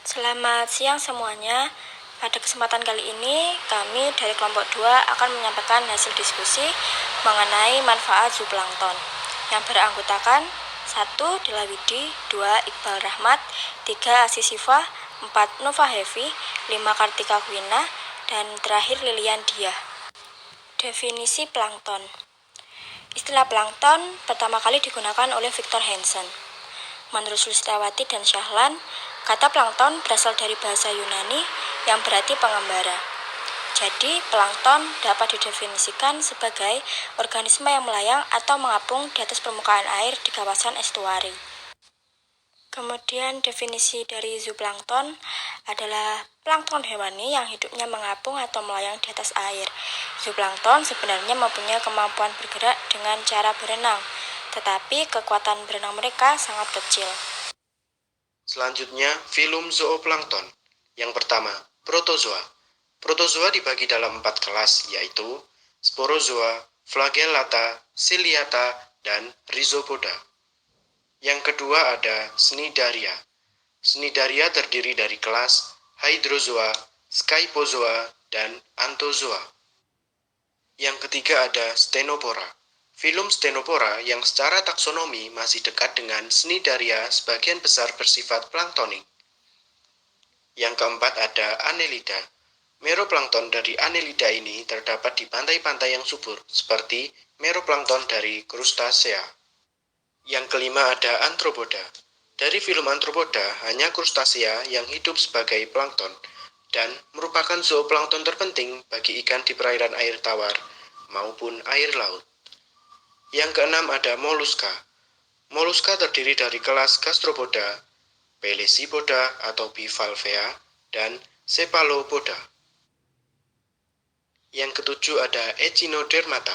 Selamat siang semuanya. Pada kesempatan kali ini, kami dari kelompok 2 akan menyampaikan hasil diskusi mengenai manfaat zooplankton yang beranggotakan 1. Dela Widi, 2. Iqbal Rahmat, 3. Asi Sifah, 4. Nova Hevi, 5. Kartika Kwina, dan terakhir Lilian Diah. Definisi plankton. Istilah plankton pertama kali digunakan oleh Victor Hansen. Menurut Sulistiawati dan Syahlan, kata plankton berasal dari bahasa Yunani yang berarti pengembara. Jadi, plankton dapat didefinisikan sebagai organisme yang melayang atau mengapung di atas permukaan air di kawasan estuari. Kemudian definisi dari zooplankton adalah plankton hewani yang hidupnya mengapung atau melayang di atas air. Zooplankton sebenarnya mempunyai kemampuan bergerak dengan cara berenang, tetapi kekuatan berenang mereka sangat kecil. Selanjutnya, filum zooplankton. Yang pertama, protozoa. Protozoa dibagi dalam 4 kelas, yaitu sporozoa, flagellata, ciliata, dan rhizopoda. Yang kedua ada Cnidaria. Cnidaria terdiri dari kelas Hydrozoa, Scyphozoa, dan Anthozoa. Yang ketiga ada Ctenopora. Filum Ctenopora yang secara taksonomi masih dekat dengan Cnidaria sebagian besar bersifat planktonik. Yang keempat ada Annelida. Meroplankton dari Annelida ini terdapat di pantai-pantai yang subur, seperti meroplankton dari Crustacea. Yang kelima ada Anthropoda. Dari filum Anthropoda, hanya Crustacea yang hidup sebagai plankton, dan merupakan zooplankton terpenting bagi ikan di perairan air tawar maupun air laut. Yang keenam ada Molluska. Molluska terdiri dari kelas Gastropoda, Pelecypoda atau Bivalvea, dan Cephalopoda. Yang ketujuh ada Echinodermata.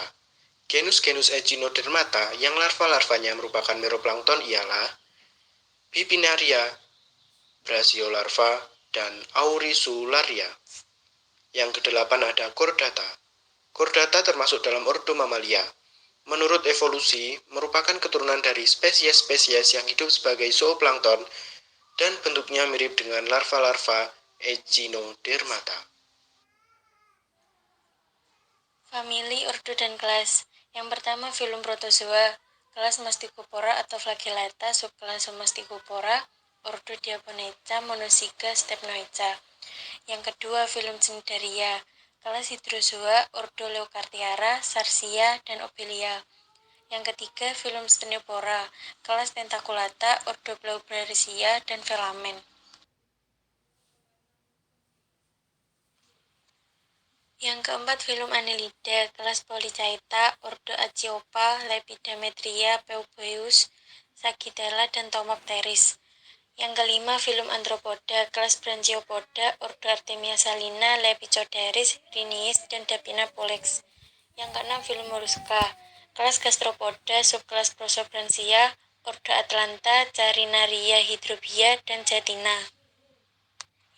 Genus-genus Echinodermata yang larva-larvanya merupakan meroplankton ialah Bipinaria, Brachiolarva, dan Auricularia. Yang kedelapan ada Chordata. Chordata termasuk dalam ordo Mammalia. Menurut evolusi, merupakan keturunan dari spesies-spesies yang hidup sebagai zooplankton dan bentuknya mirip dengan larva-larva Echinodermata. Famili, ordo, dan kelas. Yang pertama, filum Protozoa, kelas Masticopora atau Flagellata, subkelas Masticopora, ordo Diaponeca, monoziga, Stepnoeca. Yang kedua, filum Cnidaria, kelas Hydrozoa, ordo Leucartiara, Sarsia, dan Obelia. Yang ketiga, filum Ctenophora, kelas Tentaculata, ordo Glaubraricia, dan Velamen. Yang keempat, filum Annelida, kelas Polychaeta, ordo Aciopa, Lepidametria, Peuboeus, Sagittella, dan Tomopteris. Yang kelima, filum Anthropoda, kelas Branchiopoda, ordo Artemia salina, Lepicodaris, Rhiniis, dan Dapina pollex. Yang keenam, filum Mollusca, kelas Gastropoda, subkelas Prosobranchia, ordo Atlanta, Carinaria hydrobia, dan Jatina.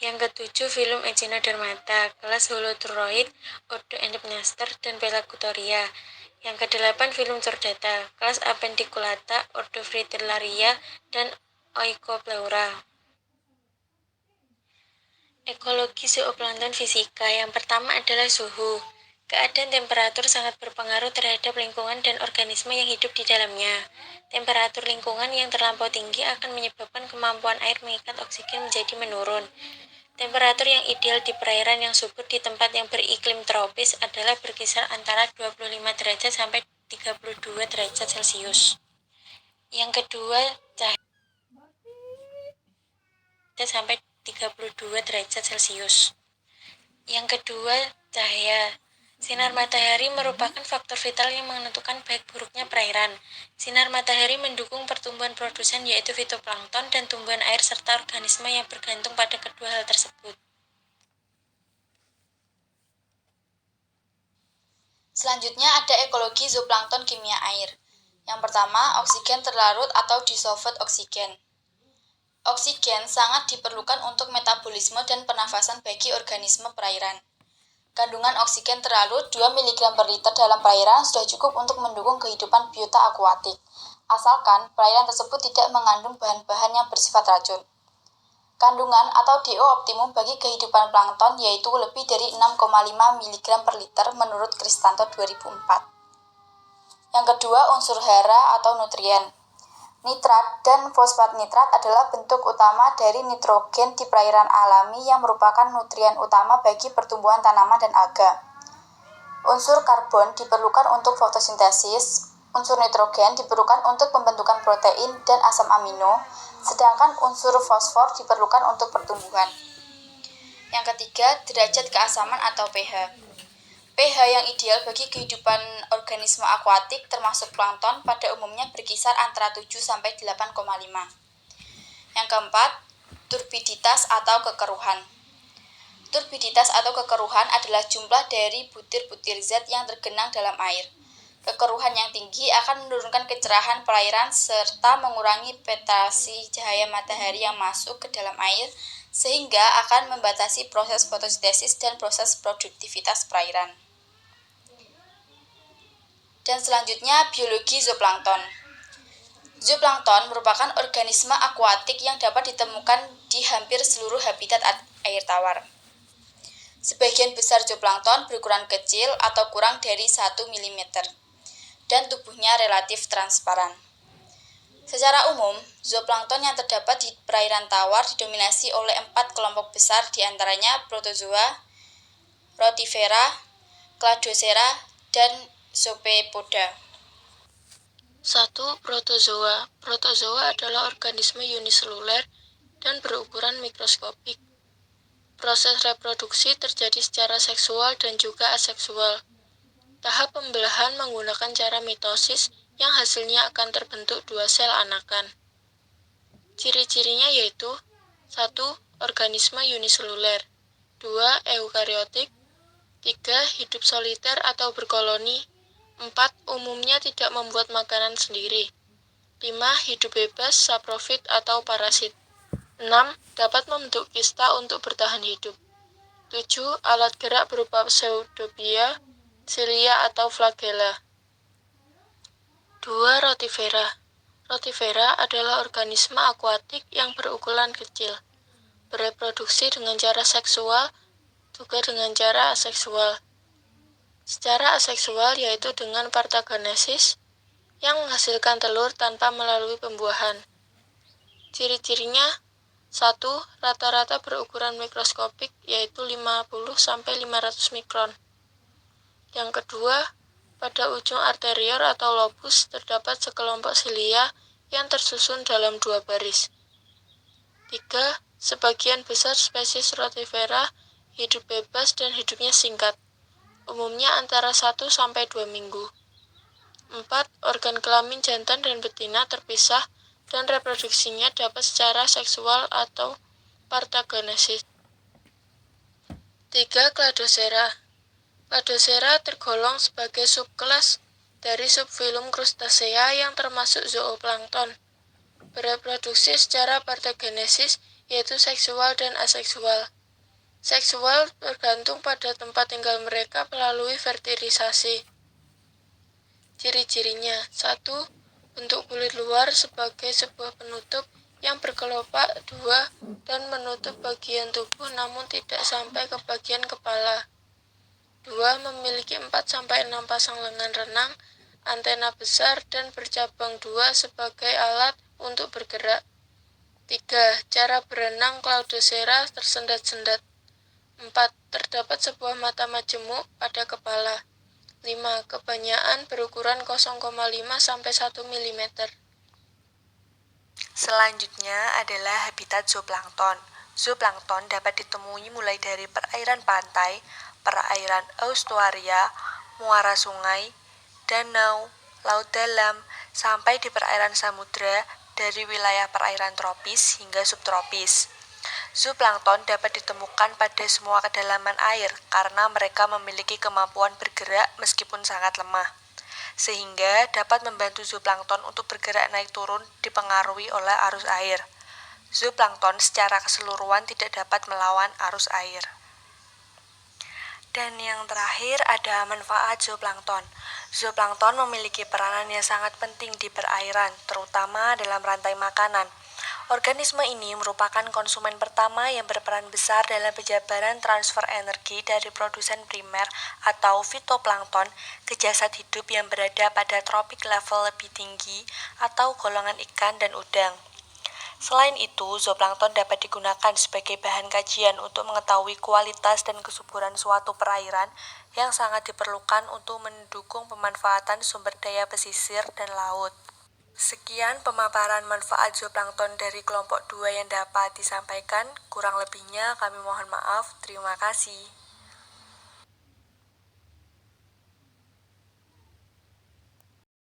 Yang ketujuh, filum Echinodermata, kelas Holothuriid, ordo Endopniaster, dan Pelagutoria. Yang kedelapan, filum Chordata, kelas Appendiculata, ordo Fritillaria, dan Oikopleura. Ekologi zooplankton fisika. Yang pertama adalah suhu. Keadaan temperatur sangat berpengaruh terhadap lingkungan dan organisme yang hidup di dalamnya. Temperatur lingkungan yang terlampau tinggi akan menyebabkan kemampuan air mengikat oksigen menjadi menurun. Temperatur yang ideal di perairan yang subur di tempat yang beriklim tropis adalah berkisar antara 25 derajat sampai 32 derajat Celcius. Yang kedua, cahaya sampai 32 derajat Celcius. Yang kedua, cahaya. Sinar matahari merupakan faktor vital yang menentukan baik buruknya perairan. Sinar matahari mendukung pertumbuhan produsen yaitu fitoplankton dan tumbuhan air serta organisme yang bergantung pada kedua hal tersebut. Selanjutnya ada ekologi zooplankton kimia air. Yang pertama, oksigen terlarut atau dissolved oksigen. Oksigen sangat diperlukan untuk metabolisme dan pernafasan bagi organisme perairan. Kandungan oksigen terlarut 2 mg per liter dalam perairan sudah cukup untuk mendukung kehidupan biota akuatik, asalkan perairan tersebut tidak mengandung bahan-bahan yang bersifat racun. Kandungan atau DO optimum bagi kehidupan plankton yaitu lebih dari 6,5 mg per liter menurut Kristanto 2004. Yang kedua, unsur hara atau nutrien. Nitrat dan fosfat nitrat adalah bentuk utama dari nitrogen di perairan alami yang merupakan nutrien utama bagi pertumbuhan tanaman dan alga. Unsur karbon diperlukan untuk fotosintesis, unsur nitrogen diperlukan untuk pembentukan protein dan asam amino, sedangkan unsur fosfor diperlukan untuk pertumbuhan. Yang ketiga, derajat keasaman atau pH. pH yang ideal bagi kehidupan organisme akuatik termasuk plankton pada umumnya berkisar antara 7 sampai 8,5. Yang keempat, turbiditas atau kekeruhan. Turbiditas atau kekeruhan adalah jumlah dari butir-butir zat yang tergenang dalam air. Kekeruhan yang tinggi akan menurunkan kecerahan perairan serta mengurangi penetrasi cahaya matahari yang masuk ke dalam air sehingga akan membatasi proses fotosintesis dan proses produktivitas perairan. Dan selanjutnya, biologi zooplankton. Zooplankton merupakan organisme akuatik yang dapat ditemukan di hampir seluruh habitat air tawar. Sebagian besar zooplankton berukuran kecil atau kurang dari 1 mm dan tubuhnya relatif transparan. Secara umum, zooplankton yang terdapat di perairan tawar didominasi oleh 4 kelompok besar diantaranya protozoa, rotifera, cladocera, dan zoopoda. 1. Protozoa. Protozoa adalah organisme uniseluler dan berukuran mikroskopik. Proses reproduksi terjadi secara seksual dan juga aseksual. Tahap pembelahan menggunakan cara mitosis yang hasilnya akan terbentuk 2 sel anakan. Ciri-cirinya yaitu 1. Organisme uniseluler, 2. Eukariotik, 3. Hidup soliter atau berkoloni, 4. Umumnya tidak membuat makanan sendiri, 5. Hidup bebas, saprofit atau parasit, 6. Dapat membentuk kista untuk bertahan hidup, 7. Alat gerak berupa pseudobia, silia atau flagella. 2. Rotifera. Rotifera adalah organisme akuatik yang berukuran kecil, bereproduksi dengan cara seksual, juga dengan cara aseksual. Secara aseksual yaitu dengan parthenogenesis yang menghasilkan telur tanpa melalui pembuahan. Ciri-cirinya 1. Rata-rata berukuran mikroskopik yaitu 50-500 mikron. Yang kedua, pada ujung arterior atau lobus terdapat sekelompok silia yang tersusun dalam 2 baris. 3. Sebagian besar spesies rotifera hidup bebas dan hidupnya singkat, umumnya antara 1-2 minggu. 4. Organ kelamin jantan dan betina terpisah dan reproduksinya dapat secara seksual atau parthenogenesis. 3. Cladocera. Cladocera tergolong sebagai subkelas dari subfilum Crustacea yang termasuk zooplankton. Bereproduksi secara parthenogenesis yaitu seksual dan aseksual. Seksual bergantung pada tempat tinggal mereka melalui fertilisasi. Ciri-cirinya 1. Bentuk kulit luar sebagai sebuah penutup yang berkelopak 2 dan menutup bagian tubuh namun tidak sampai ke bagian kepala. 2. Memiliki 4-6 pasang lengan renang, antena besar dan bercabang 2 sebagai alat untuk bergerak. 3. Cara berenang Cladocera tersendat-sendat. 4. Terdapat sebuah mata majemuk pada kepala. 5. Kebanyakan berukuran 0,5-1 mm. Selanjutnya adalah habitat zooplankton. Zooplankton dapat ditemui mulai dari perairan pantai, perairan estuaria, muara sungai, danau, laut dalam, sampai di perairan samudra dari wilayah perairan tropis hingga subtropis. Zooplankton dapat ditemukan pada semua kedalaman air karena mereka memiliki kemampuan bergerak meskipun sangat lemah, sehingga dapat membantu zooplankton untuk bergerak naik turun dipengaruhi oleh arus air. Zooplankton secara keseluruhan tidak dapat melawan arus air. Dan yang terakhir ada manfaat zooplankton. Zooplankton memiliki peranan yang sangat penting di perairan, terutama dalam rantai makanan. Organisme ini merupakan konsumen pertama yang berperan besar dalam penjabaran transfer energi dari produsen primer atau fitoplankton ke jasad hidup yang berada pada tropik level lebih tinggi atau golongan ikan dan udang. Selain itu, zooplankton dapat digunakan sebagai bahan kajian untuk mengetahui kualitas dan kesuburan suatu perairan yang sangat diperlukan untuk mendukung pemanfaatan sumber daya pesisir dan laut. Sekian pemaparan manfaat zooplankton dari kelompok 2 yang dapat disampaikan. Kurang lebihnya kami mohon maaf. Terima kasih.